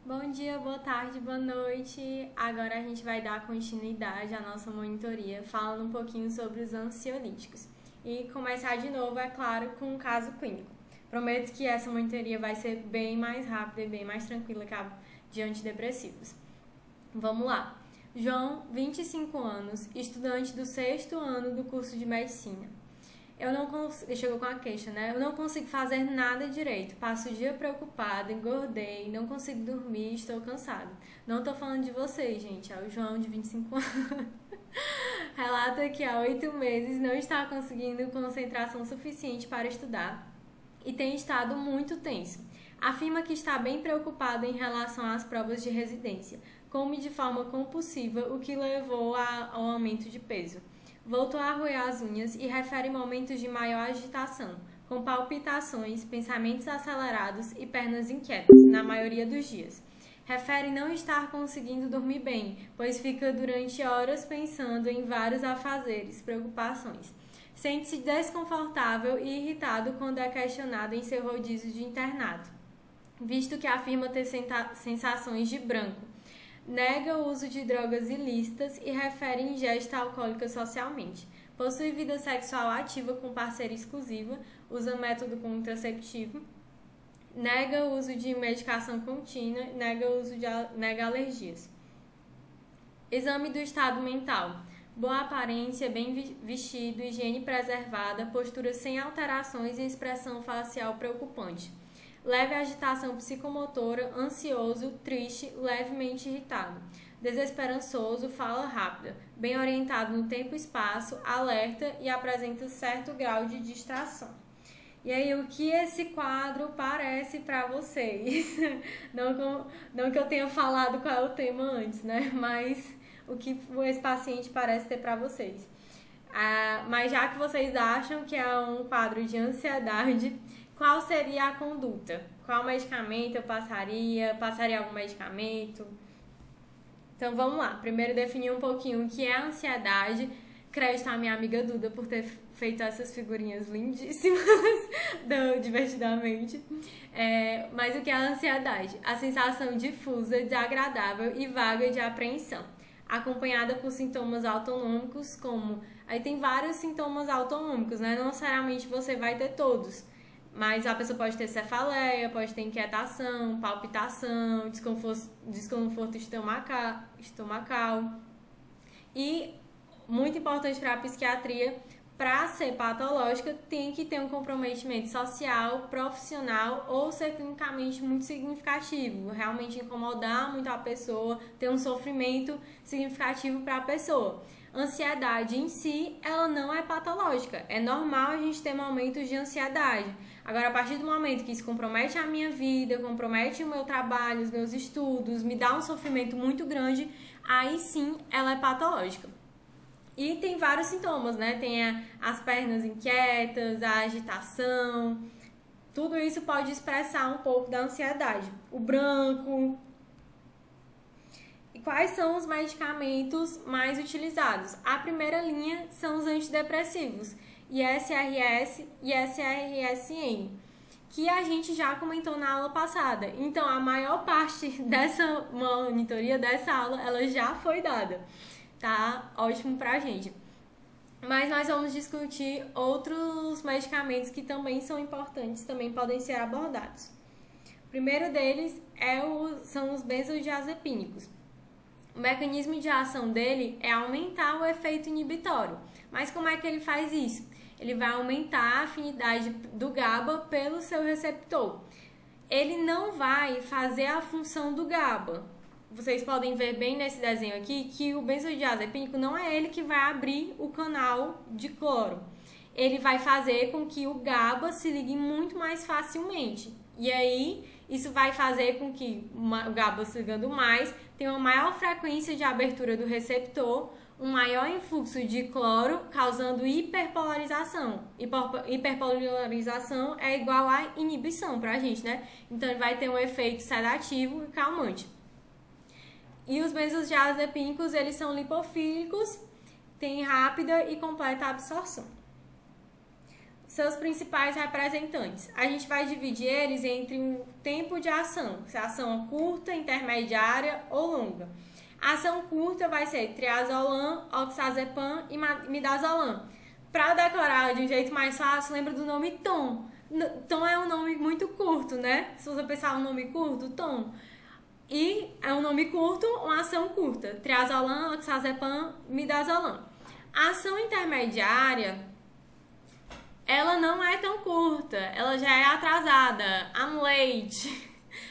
Bom dia, boa tarde, boa noite. Agora a gente vai dar continuidade à nossa monitoria, falando um pouquinho sobre os ansiolíticos. E começar de novo, é claro, com um caso clínico. Prometo que essa monitoria vai ser bem mais rápida e bem mais tranquila que a de antidepressivos. Vamos lá. João, 25 anos, estudante do 6º ano do curso de medicina. Ele chegou com a queixa, né? Eu não consigo fazer nada direito. Passo o dia preocupada, engordei, não consigo dormir, estou cansado. Não tô falando de vocês, gente. É o João, de 25 anos. Relata que há 8 meses não está conseguindo concentração suficiente para estudar e tem estado muito tenso. Afirma que está bem preocupado em relação às provas de residência. Come de forma compulsiva, o que levou ao aumento de peso. Voltou a roer as unhas e refere momentos de maior agitação, com palpitações, pensamentos acelerados e pernas inquietas, na maioria dos dias. Refere não estar conseguindo dormir bem, pois fica durante horas pensando em vários afazeres, preocupações. Sente-se desconfortável e irritado quando é questionado em seu rodízio de internato, visto que afirma ter sensações de branco. Nega o uso de drogas ilícitas e refere ingesta alcoólica socialmente. Possui vida sexual ativa com parceira exclusiva, usa método contraceptivo, nega o uso de medicação contínua, nega alergias. Exame do estado mental. Boa aparência, bem vestido, higiene preservada, postura sem alterações e expressão facial preocupante. Leve agitação psicomotora, ansioso, triste, levemente irritado. Desesperançoso, fala rápida, bem orientado no tempo e espaço, alerta e apresenta certo grau de distração. E aí, o que esse quadro parece para vocês? Não que eu tenha falado qual é o tema antes, né? Mas o que esse paciente parece ter para vocês. Mas já que vocês acham que é um quadro de ansiedade, qual seria a conduta? Qual medicamento eu passaria? Passaria algum medicamento? Então vamos lá. Primeiro definir um pouquinho o que é ansiedade. Crédito à minha amiga Duda por ter feito essas figurinhas lindíssimas do Divertidamente. Mas o que é a ansiedade? A sensação difusa, desagradável e vaga de apreensão, acompanhada por sintomas autonômicos como... Aí tem vários sintomas autonômicos, né? Não necessariamente você vai ter todos. Mas a pessoa pode ter cefaleia, pode ter inquietação, palpitação, desconforto estomacal. E, muito importante para a psiquiatria, para ser patológica, tem que ter um comprometimento social, profissional ou ser clinicamente muito significativo, realmente incomodar muito a pessoa, ter um sofrimento significativo para a pessoa. Ansiedade em si, ela não é patológica. É normal a gente ter momentos de ansiedade. Agora, a partir do momento que isso compromete a minha vida, compromete o meu trabalho, os meus estudos, me dá um sofrimento muito grande, aí sim ela é patológica. E tem vários sintomas, né? Tem as pernas inquietas, a agitação. Tudo isso pode expressar um pouco da ansiedade. O branco. E quais são os medicamentos mais utilizados? A primeira linha são os antidepressivos, ISRS e SRSN, que a gente já comentou na aula passada. Então, a maior parte dessa monitoria, dessa aula, ela já foi dada. Tá ótimo pra gente. Mas nós vamos discutir outros medicamentos que também são importantes, também podem ser abordados. O primeiro deles são os benzodiazepínicos. O mecanismo de ação dele é aumentar o efeito inibitório. Mas como é que ele faz isso? Ele vai aumentar a afinidade do GABA pelo seu receptor. Ele não vai fazer a função do GABA. Vocês podem ver bem nesse desenho aqui que o benzodiazepínico não é ele que vai abrir o canal de cloro. Ele vai fazer com que o GABA se ligue muito mais facilmente. E aí, isso vai fazer com que o GABA se ligando mais tenha uma maior frequência de abertura do receptor, um maior influxo de cloro, causando hiperpolarização. Hiperpolarização é igual a inibição pra gente, né? Então, ele vai ter um efeito sedativo e calmante. E os benzodiazepínicos, eles são lipofílicos, têm rápida e completa absorção. seus principais representantes. A gente vai dividir eles entre um tempo de ação, se a ação curta, intermediária ou longa. A ação curta vai ser triazolam, oxazepam e midazolam. Para decorar de um jeito mais fácil, lembra do nome Tom. Tom é um nome muito curto, né? Se você pensar um nome curto, Tom. E é um nome curto, uma ação curta. Triazolam, oxazepam, midazolam. A ação intermediária, ela não é tão curta, ela já é atrasada. I'm late.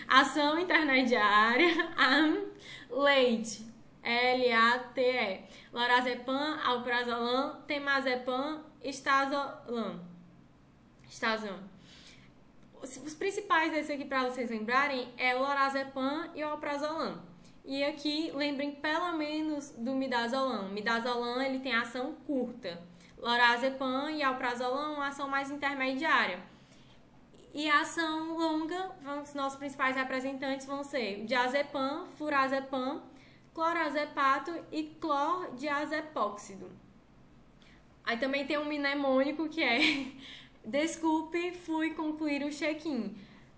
Ação intermediária, I'm late. L-A-T-E. Lorazepam, alprazolam, temazepam, estazolam. Os principais desses aqui para vocês lembrarem é o lorazepam e o alprazolam. E aqui lembrem pelo menos do midazolam. Midazolam ele tem ação curta. Lorazepam e alprazolam ação mais intermediária. E a ação longa, os nossos principais representantes vão ser diazepam, furazepam, clorazepato e clordiazepóxido. Aí também tem um mnemônico que é desculpe, fui concluir o check-in.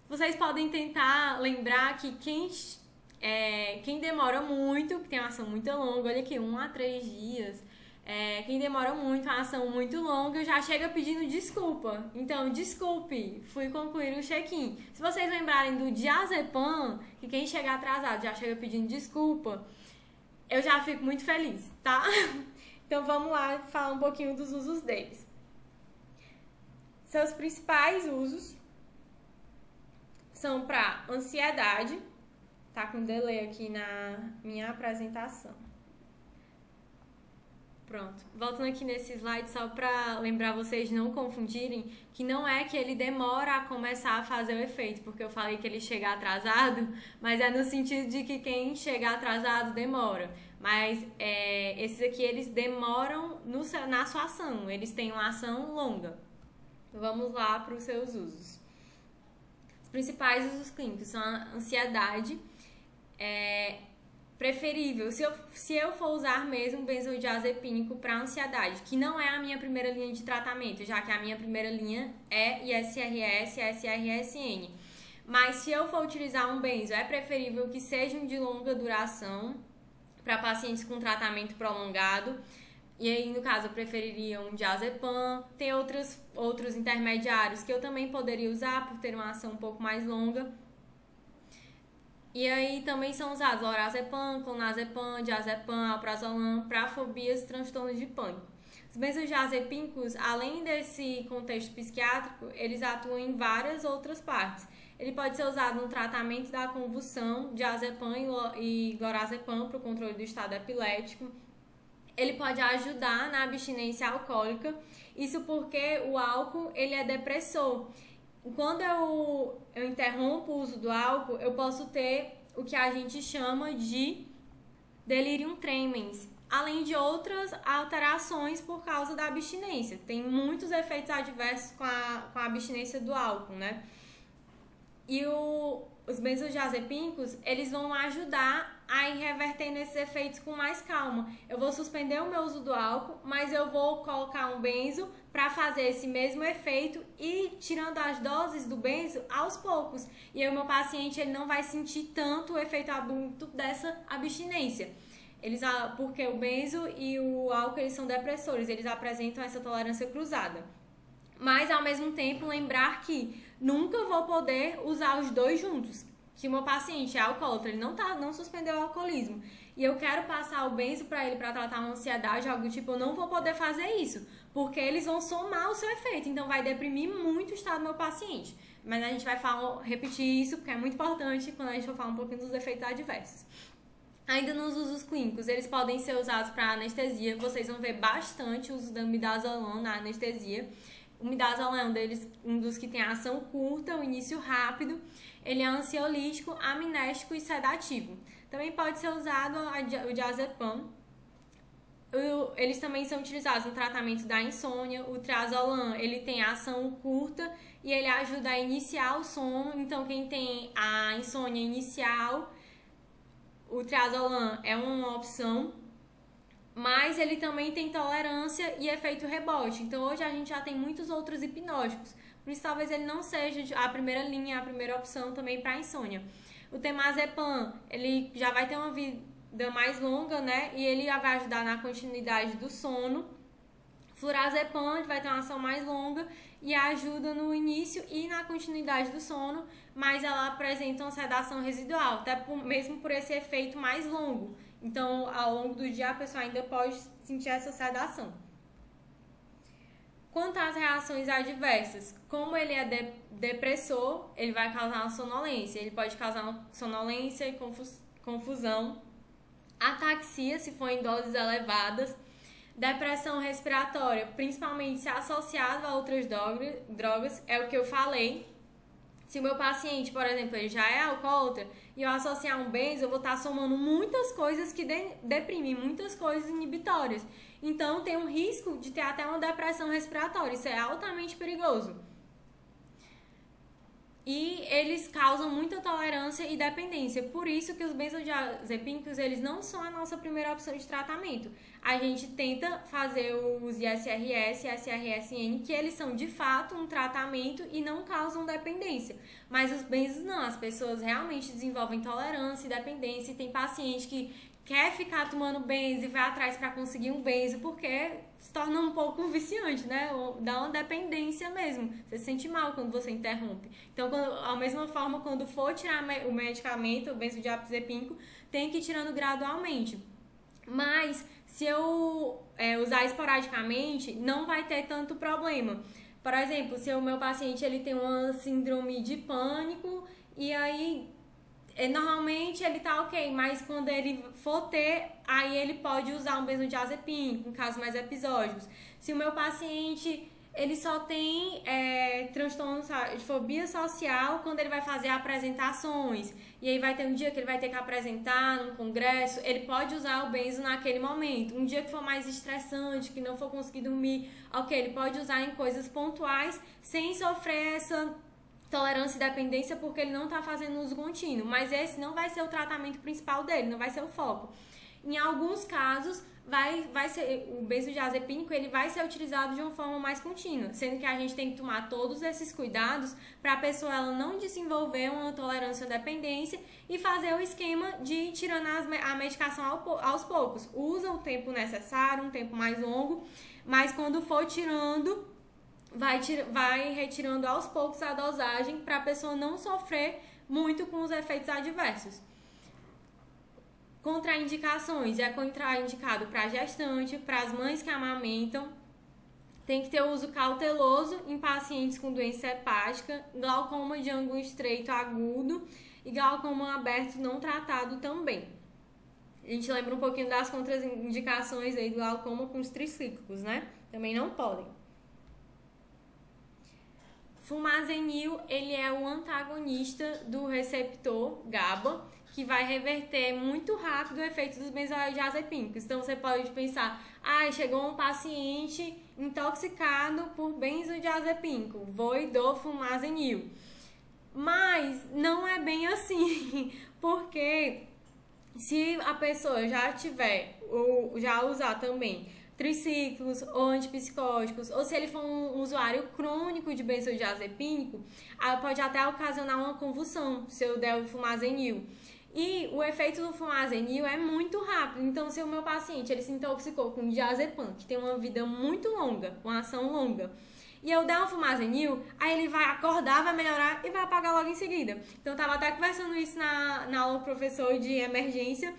Vocês podem tentar lembrar que quem demora muito, que tem uma ação muito longa, olha aqui, 1 a 3 dias, quem demora muito, uma ação muito longa, já chega pedindo desculpa. Então, desculpe, fui concluir o check-in. Se vocês lembrarem do diazepam, que quem chega atrasado já chega pedindo desculpa, eu já fico muito feliz, tá? Então, vamos lá falar um pouquinho dos usos deles. Seus principais usos são para ansiedade. Tá com delay aqui na minha apresentação. Pronto. Voltando aqui nesse slide, só para lembrar vocês de não confundirem, que não é que ele demora a começar a fazer o efeito, porque eu falei que ele chega atrasado, mas é no sentido de que quem chega atrasado demora. Mas esses aqui, eles demoram na sua ação, eles têm uma ação longa. Vamos lá para os seus usos. Os principais usos clínicos são a ansiedade. Preferível, se eu for usar mesmo benzodiazepínico para ansiedade, que não é a minha primeira linha de tratamento, já que a minha primeira linha é ISRS e SRSN. Mas se eu for utilizar um benzo, é preferível que sejam de longa duração para pacientes com tratamento prolongado. E aí, no caso, eu preferiria um diazepam. Tem outros intermediários que eu também poderia usar por ter uma ação um pouco mais longa. E aí também são usados lorazepam, clonazepam, diazepam, alprazolam para fobias e transtornos de pânico. Os benzodiazepínicos, além desse contexto psiquiátrico, eles atuam em várias outras partes. Ele pode ser usado no tratamento da convulsão, diazepam e lorazepam para o controle do estado epilético. Ele pode ajudar na abstinência alcoólica, isso porque o álcool ele é depressor. Quando eu interrompo o uso do álcool, eu posso ter o que a gente chama de delirium tremens, além de outras alterações por causa da abstinência. Tem muitos efeitos adversos com a abstinência do álcool, né? E os benzodiazepínicos, eles vão ajudar a ir revertendo esses efeitos com mais calma. Eu vou suspender o meu uso do álcool, mas eu vou colocar um benzo para fazer esse mesmo efeito e tirando as doses do benzo aos poucos. E aí o meu paciente ele não vai sentir tanto o efeito adulto dessa abstinência. Porque o benzo e o álcool eles são depressores, eles apresentam essa tolerância cruzada. Mas ao mesmo tempo lembrar que nunca vou poder usar os dois juntos. Que o meu paciente é alcoólatra, ele não suspendeu o alcoolismo e eu quero passar o benzo para ele para tratar uma ansiedade, algo do tipo, eu não vou poder fazer isso, porque eles vão somar o seu efeito, então vai deprimir muito o estado do meu paciente. Mas a gente vai repetir isso porque é muito importante quando a gente for falar um pouquinho dos efeitos adversos. Ainda nos usos clínicos, eles podem ser usados para anestesia, vocês vão ver bastante o uso da midazolam na anestesia. O midazolam é um dos que tem a ação curta, o início rápido. Ele é ansiolítico, amnéstico e sedativo. Também pode ser usado o diazepam. Eles também são utilizados no tratamento da insônia. O triazolam, ele tem ação curta e ele ajuda a iniciar o sono. Então, quem tem a insônia inicial, o triazolam é uma opção. mas ele também tem tolerância e efeito rebote. Então hoje a gente já tem muitos outros hipnóticos, por isso talvez ele não seja a primeira linha, a primeira opção também para insônia. O temazepam, ele já vai ter uma vida mais longa, né? E ele vai ajudar na continuidade do sono. Flurazepam vai ter uma ação mais longa e ajuda no início e na continuidade do sono, mas ela apresenta uma sedação residual, até mesmo por esse efeito mais longo. Então, ao longo do dia, a pessoa ainda pode sentir essa sedação. Quanto às reações adversas, como ele é depressor, ele vai causar uma sonolência. Ele pode causar uma sonolência e confusão, ataxia, se for em doses elevadas, depressão respiratória, principalmente se associado a outras drogas, é o que eu falei. Se o meu paciente, por exemplo, ele já é alcoólatra e eu associar um benzo, eu vou estar somando muitas coisas que deprimem, muitas coisas inibitórias. Então, tem um risco de ter até uma depressão respiratória. Isso é altamente perigoso. E eles causam muita tolerância e dependência. Por isso que os benzodiazepínicos, eles não são a nossa primeira opção de tratamento. A gente tenta fazer os ISRS e SRSN, que eles são de fato um tratamento e não causam dependência. Mas os benzos não, as pessoas realmente desenvolvem tolerância e dependência. E tem paciente que quer ficar tomando benzo e vai atrás para conseguir um benzo, porque se torna um pouco viciante, né? Dá uma dependência mesmo. Você se sente mal quando você interrompe. Então, a mesma forma, quando for tirar o medicamento, o benzodiazepínico, tem que ir tirando gradualmente. Mas, se eu usar esporadicamente, não vai ter tanto problema. Por exemplo, se o meu paciente ele tem uma síndrome de pânico e aí normalmente ele tá ok, mas quando ele for ter, aí ele pode usar um benzodiazepínico, em casos mais episódicos. Se o meu paciente ele só tem transtorno de fobia social quando ele vai fazer apresentações, e aí vai ter um dia que ele vai ter que apresentar num congresso, ele pode usar o benzo naquele momento. Um dia que for mais estressante, que não for conseguir dormir, ok, ele pode usar em coisas pontuais sem sofrer essa tolerância e dependência, porque ele não está fazendo uso contínuo, mas esse não vai ser o tratamento principal dele, não vai ser o foco. Em alguns casos, vai ser o benzodiazepínico, ele vai ser utilizado de uma forma mais contínua, sendo que a gente tem que tomar todos esses cuidados para a pessoa ela não desenvolver uma tolerância ou dependência e fazer o esquema de ir tirando a medicação aos poucos. Usa o tempo necessário, um tempo mais longo, mas quando for tirando, vai retirando aos poucos a dosagem para a pessoa não sofrer muito com os efeitos adversos. Contraindicações: é contraindicado para gestante, para as mães que amamentam, tem que ter uso cauteloso em pacientes com doença hepática, glaucoma de ângulo estreito agudo e glaucoma aberto não tratado também. A gente lembra um pouquinho das contraindicações aí do glaucoma com os tricíclicos, né? Também não podem. Fumazenil, ele é o antagonista do receptor GABA, que vai reverter muito rápido o efeito dos benzodiazepínicos. Então, você pode pensar, chegou um paciente intoxicado por benzodiazepínico, vou e dou fumazenil. Mas não é bem assim, porque se a pessoa já tiver, ou já usar também triciclos ou antipsicóticos, ou se ele for um usuário crônico de benzodiazepínico, pode até ocasionar uma convulsão se eu der o fumazenil. E o efeito do fumazenil é muito rápido. Então, se o meu paciente ele se intoxicou com diazepam, que tem uma vida muito longa, uma ação longa, e eu der um fumazenil, aí ele vai acordar, vai melhorar e vai apagar logo em seguida. Então, eu tava até conversando isso na aula do professor de emergência,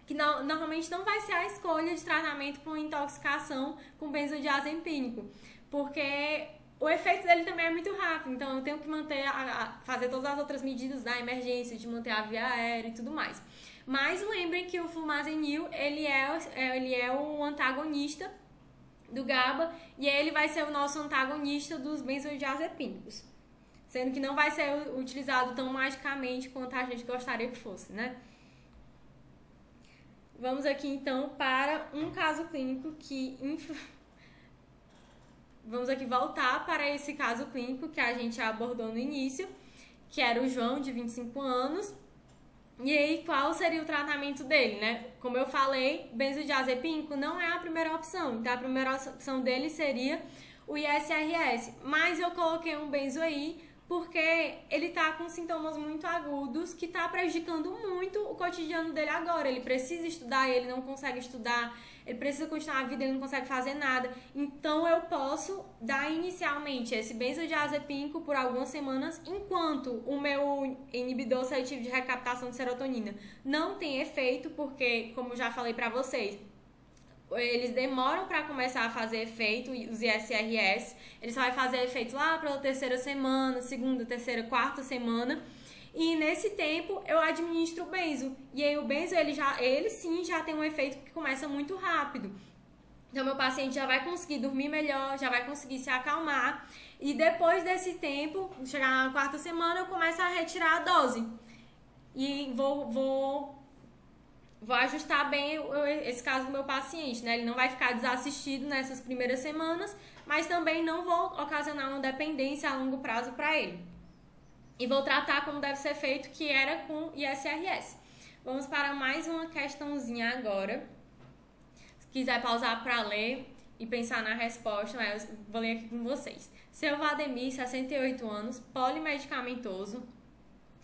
que normalmente não vai ser a escolha de tratamento para uma intoxicação com benzodiazepínico, porque o efeito dele também é muito rápido, então eu tenho que fazer todas as outras medidas da emergência, de manter a via aérea e tudo mais. Mas lembrem que o fumazenil, ele é o antagonista do GABA e ele vai ser o nosso antagonista dos benzodiazepínicos, sendo que não vai ser utilizado tão magicamente quanto a gente gostaria que fosse, né? Vamos aqui então para um caso clínico Vamos aqui voltar para esse caso clínico que a gente abordou no início, que era o João, de 25 anos. E aí, qual seria o tratamento dele, né? Como eu falei, benzodiazepínico não é a primeira opção. Então, a primeira opção dele seria o ISRS. Mas eu coloquei um benzo aí porque ele tá com sintomas muito agudos que tá prejudicando muito o cotidiano dele agora. Ele precisa estudar, ele não consegue estudar, ele precisa continuar a vida, ele não consegue fazer nada. Então eu posso dar inicialmente esse benzodiazepínico por algumas semanas, enquanto o meu inibidor seletivo de recaptação de serotonina não tem efeito, porque, como eu já falei pra vocês, eles demoram para começar a fazer efeito, os ISRS, ele só vai fazer efeito lá pela terceira semana, segunda, terceira, quarta semana, e nesse tempo eu administro o benzo, e aí o benzo ele sim já tem um efeito que começa muito rápido. Então meu paciente já vai conseguir dormir melhor, já vai conseguir se acalmar, e depois desse tempo, chegar na quarta semana, eu começo a retirar a dose, e vou ajustar bem esse caso do meu paciente, né? Ele não vai ficar desassistido nessas primeiras semanas, mas também não vou ocasionar uma dependência a longo prazo para ele. E vou tratar como deve ser feito, que era com ISRS. Vamos para mais uma questãozinha agora. Se quiser pausar para ler e pensar na resposta, eu vou ler aqui com vocês. Seu Vladimir, 68 anos, polimedicamentoso,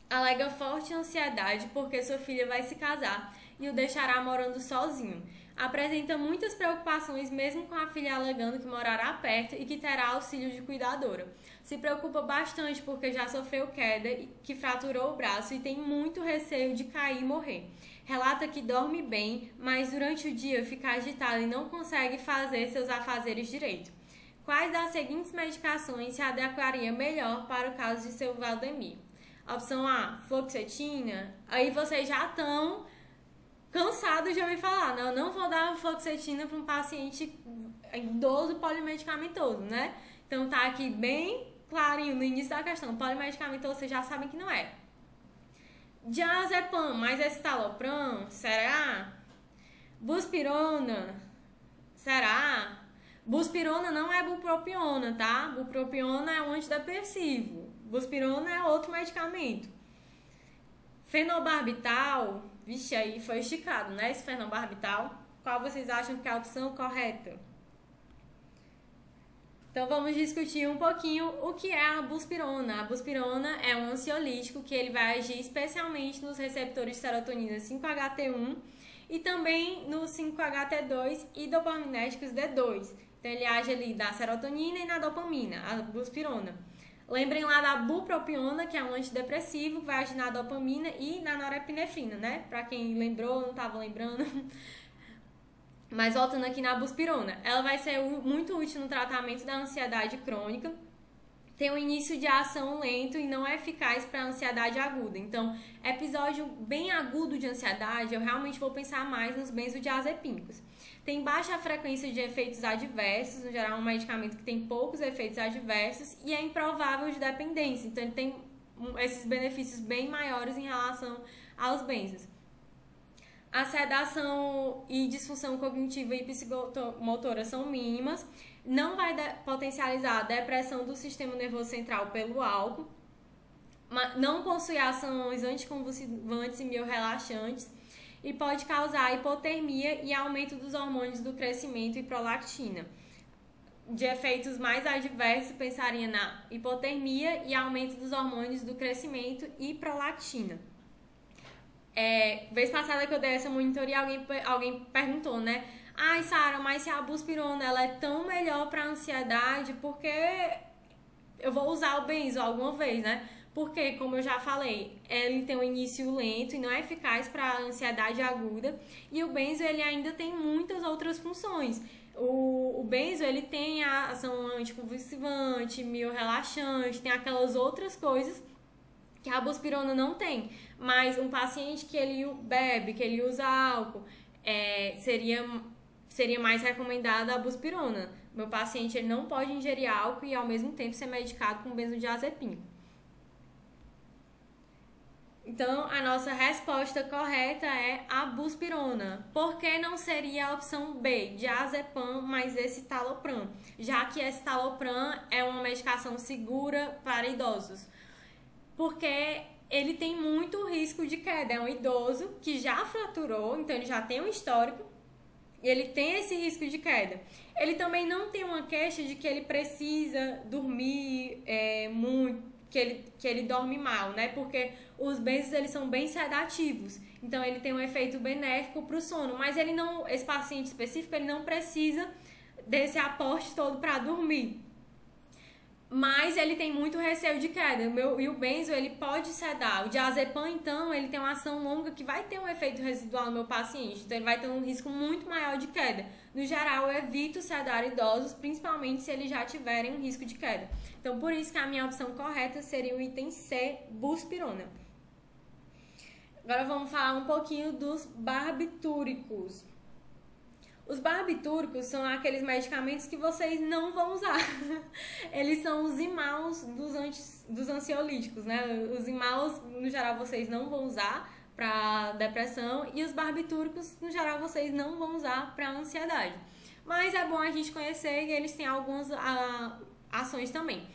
alega forte ansiedade porque sua filha vai se casar e o deixará morando sozinho. Apresenta muitas preocupações, mesmo com a filha alegando que morará perto e que terá auxílio de cuidadora. Se preocupa bastante porque já sofreu queda, que fraturou o braço e tem muito receio de cair e morrer. Relata que dorme bem, mas durante o dia fica agitado e não consegue fazer seus afazeres direito. Quais das seguintes medicações se adequaria melhor para o caso de seu Valdemir? Opção A, fluoxetina. Aí vocês já estão cansados de ouvir falar, né? Eu não vou dar fluoxetina para um paciente idoso polimedicamentoso, né? Então tá aqui bem clarinho no início da questão. Polimedicamentoso vocês já sabem que não é. Diazepam mais escitalopram, será? Buspirona, será? Buspirona não é bupropiona, tá? Bupropiona é um antidepressivo. Buspirona é outro medicamento. Fenobarbital, vixe, aí foi esticado, né? Esse fenobarbital. Qual vocês acham que é a opção correta? Então vamos discutir um pouquinho o que é a buspirona. A buspirona é um ansiolítico que ele vai agir especialmente nos receptores de serotonina 5-HT1 e também no 5-HT2 e dopaminérgicos D2. Então ele age ali na serotonina e na dopamina, a buspirona. Lembrem lá da bupropiona, que é um antidepressivo, vai agir na dopamina e na norepinefrina, né? Pra quem lembrou, não estava lembrando. Mas voltando aqui na buspirona, ela vai ser muito útil no tratamento da ansiedade crônica. Tem um início de ação lento e não é eficaz para ansiedade aguda. Então, episódio bem agudo de ansiedade, eu realmente vou pensar mais nos benzodiazepínicos. Tem baixa frequência de efeitos adversos, no geral é um medicamento que tem poucos efeitos adversos e é improvável de dependência, então ele tem esses benefícios bem maiores em relação aos benzos. A sedação e disfunção cognitiva e psicomotora são mínimas, não vai potencializar a depressão do sistema nervoso central pelo álcool, não possui ações anticonvulsivantes e miorrelaxantes, e pode causar hipotermia e aumento dos hormônios do crescimento e prolactina. De efeitos mais adversos, pensaria na hipotermia e aumento dos hormônios do crescimento e prolactina. Vez passada que eu dei essa monitoria, alguém perguntou, né? Ai, Sara, mas se a buspirona ela é tão melhor para ansiedade, por que eu vou usar o benzo alguma vez, né? Porque, como eu já falei, ele tem um início lento e não é eficaz para ansiedade aguda. E o benzo, ele ainda tem muitas outras funções. O benzo, ele tem a ação anticonvulsivante, miorrelaxante, tem aquelas outras coisas que a buspirona não tem. Mas um paciente que ele bebe, que ele usa álcool, seria mais recomendada a buspirona. Meu paciente, ele não pode ingerir álcool e, ao mesmo tempo, ser medicado com benzodiazepínico. Então, a nossa resposta correta é a buspirona. Por que não seria a opção B, diazepam mais escitalopram? Já que escitalopram é uma medicação segura para idosos. Porque ele tem muito risco de queda. É um idoso que já fraturou, então ele já tem um histórico e ele tem esse risco de queda. Ele também não tem uma queixa de que ele precisa dormir muito, que ele dorme mal, né? Porque os benzos, eles são bem sedativos, então ele tem um efeito benéfico para o sono, mas ele não, esse paciente específico, ele não precisa desse aporte todo para dormir. Mas ele tem muito receio de queda. E o benzo, ele pode sedar. O diazepam, então, ele tem uma ação longa que vai ter um efeito residual no meu paciente. Então, ele vai ter um risco muito maior de queda. No geral, eu evito sedar idosos, principalmente se eles já tiverem um risco de queda. Então, por isso que a minha opção correta seria o item C, buspirona. Agora, vamos falar um pouquinho dos barbitúricos. Os barbitúricos são aqueles medicamentos que vocês não vão usar. Eles são os imaus dos ansiolíticos, né? Os imaus, no geral, vocês não vão usar para depressão e os barbitúricos, no geral, vocês não vão usar para ansiedade. Mas é bom a gente conhecer que eles têm algumas ações também.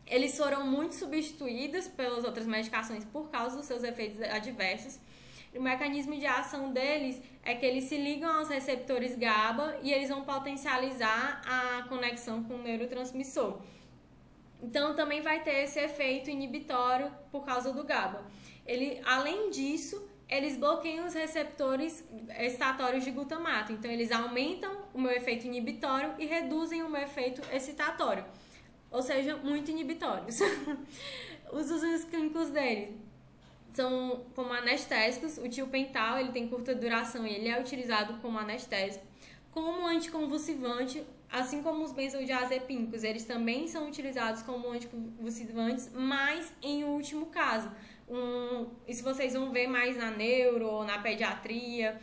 Eles foram muito substituídos pelas outras medicações por causa dos seus efeitos adversos. O mecanismo de ação deles é que eles se ligam aos receptores GABA e eles vão potencializar a conexão com o neurotransmissor. Então, também vai ter esse efeito inibitório por causa do GABA. Além disso, eles bloqueiam os receptores excitatórios de glutamato. Então, eles aumentam o meu efeito inibitório e reduzem o meu efeito excitatório. Ou seja, muito inibitórios. Os usos clínicos deles são como anestésicos. O tiopental, ele tem curta duração e ele é utilizado como anestésico. Como anticonvulsivante, assim como os benzodiazepínicos, eles também são utilizados como anticonvulsivantes, mas em último caso. Isso vocês vão ver mais na neuro ou na pediatria,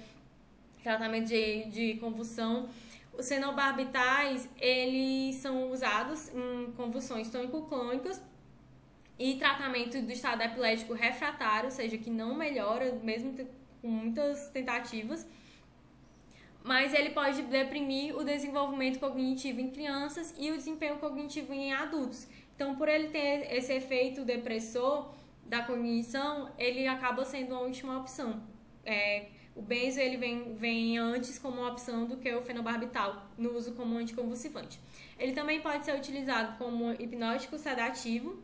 tratamento de convulsão. Os fenobarbitais, eles são usados em convulsões tônico-clônicas e tratamento do estado epilético refratário, ou seja, que não melhora, mesmo com muitas tentativas. Mas ele pode deprimir o desenvolvimento cognitivo em crianças e o desempenho cognitivo em adultos. Então, por ele ter esse efeito depressor da cognição, ele acaba sendo uma última opção. O benzo, ele vem antes como uma opção do que o fenobarbital, no uso como anticonvulsivante. Ele também pode ser utilizado como hipnótico sedativo.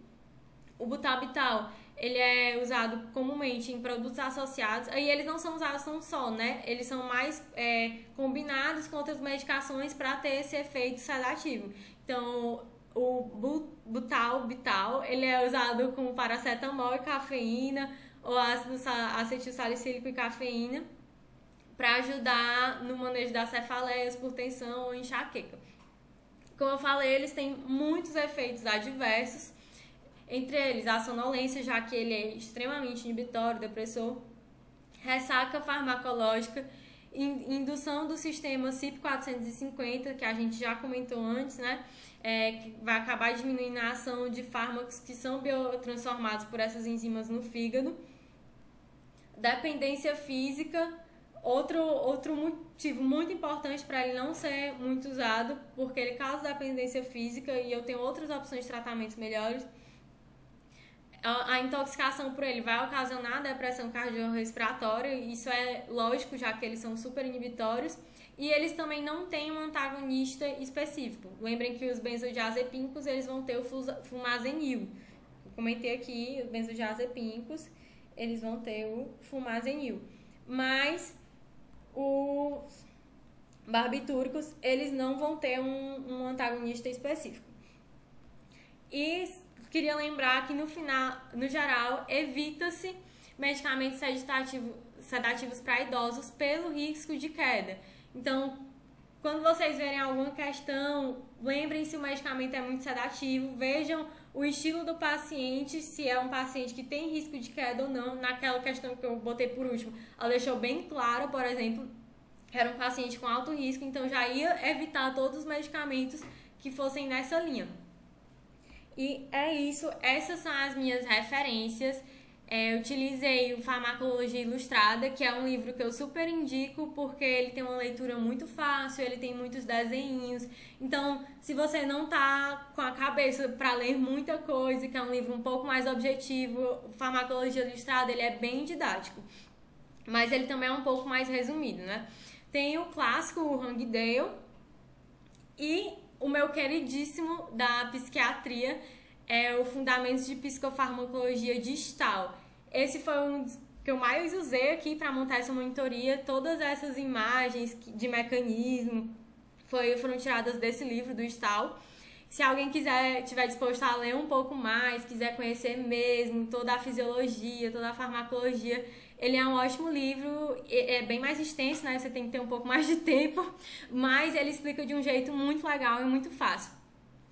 O butalbital, ele é usado comumente em produtos associados, aí eles não são usados tão só, né? Eles são mais combinados com outras medicações para ter esse efeito sedativo. Então, o butalbital, ele é usado com paracetamol e cafeína, ou ácido acetilsalicílico e cafeína, para ajudar no manejo das cefaleias por tensão ou enxaqueca. Como eu falei, eles têm muitos efeitos adversos, entre eles a sonolência, já que ele é extremamente inibitório, depressor, ressaca farmacológica, indução do sistema CYP450, que a gente já comentou antes, né? Que vai acabar diminuindo a ação de fármacos que são biotransformados por essas enzimas no fígado. Dependência física, outro motivo muito importante para ele não ser muito usado, porque ele causa dependência física e eu tenho outras opções de tratamentos melhores. A intoxicação por ele vai ocasionar depressão cardiorrespiratória, isso é lógico, já que eles são super inibitórios, e eles também não têm um antagonista específico. Lembrem que os benzodiazepínicos, eles vão ter o fumazenil. Eu comentei aqui, os benzodiazepínicos, eles vão ter o fumazenil. Mas os barbitúricos, eles não vão ter um antagonista específico. E queria lembrar que no geral, evita-se medicamentos sedativos para idosos pelo risco de queda. Então, quando vocês verem alguma questão, lembrem se o medicamento é muito sedativo, vejam o estilo do paciente, se é um paciente que tem risco de queda ou não. Naquela questão que eu botei por último, ela deixou bem claro, por exemplo, que era um paciente com alto risco, então já ia evitar todos os medicamentos que fossem nessa linha. E é isso, essas são as minhas referências. Eu utilizei o Farmacologia Ilustrada, que é um livro que eu super indico porque ele tem uma leitura muito fácil, ele tem muitos desenhinhos. Então, se você não tá com a cabeça para ler muita coisa, que é um livro um pouco mais objetivo, o Farmacologia Ilustrada, ele é bem didático. Mas ele também é um pouco mais resumido, né? Tem o clássico, o Hangdale, e o meu queridíssimo da psiquiatria, é o Fundamentos de Psicofarmacologia Distal. Esse foi um que eu mais usei aqui para montar essa monitoria. Todas essas imagens de mecanismo foram tiradas desse livro do Distal. Se alguém estiver disposto a ler um pouco mais, quiser conhecer mesmo toda a fisiologia, toda a farmacologia, ele é um ótimo livro, é bem mais extenso, né? Você tem que ter um pouco mais de tempo, mas ele explica de um jeito muito legal e muito fácil.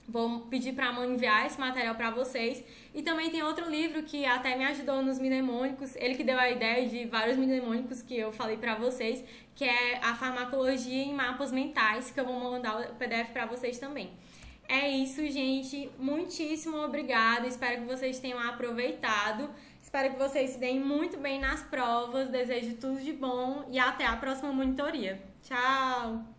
Vou pedir para a Amanda enviar esse material para vocês. E também tem outro livro que até me ajudou nos mnemônicos, ele que deu a ideia de vários mnemônicos que eu falei para vocês, que é a Farmacologia em Mapas Mentais, que eu vou mandar o PDF para vocês também. É isso, gente. Muitíssimo obrigada. Espero que vocês tenham aproveitado. Espero que vocês se deem muito bem nas provas. Desejo tudo de bom e até a próxima monitoria. Tchau!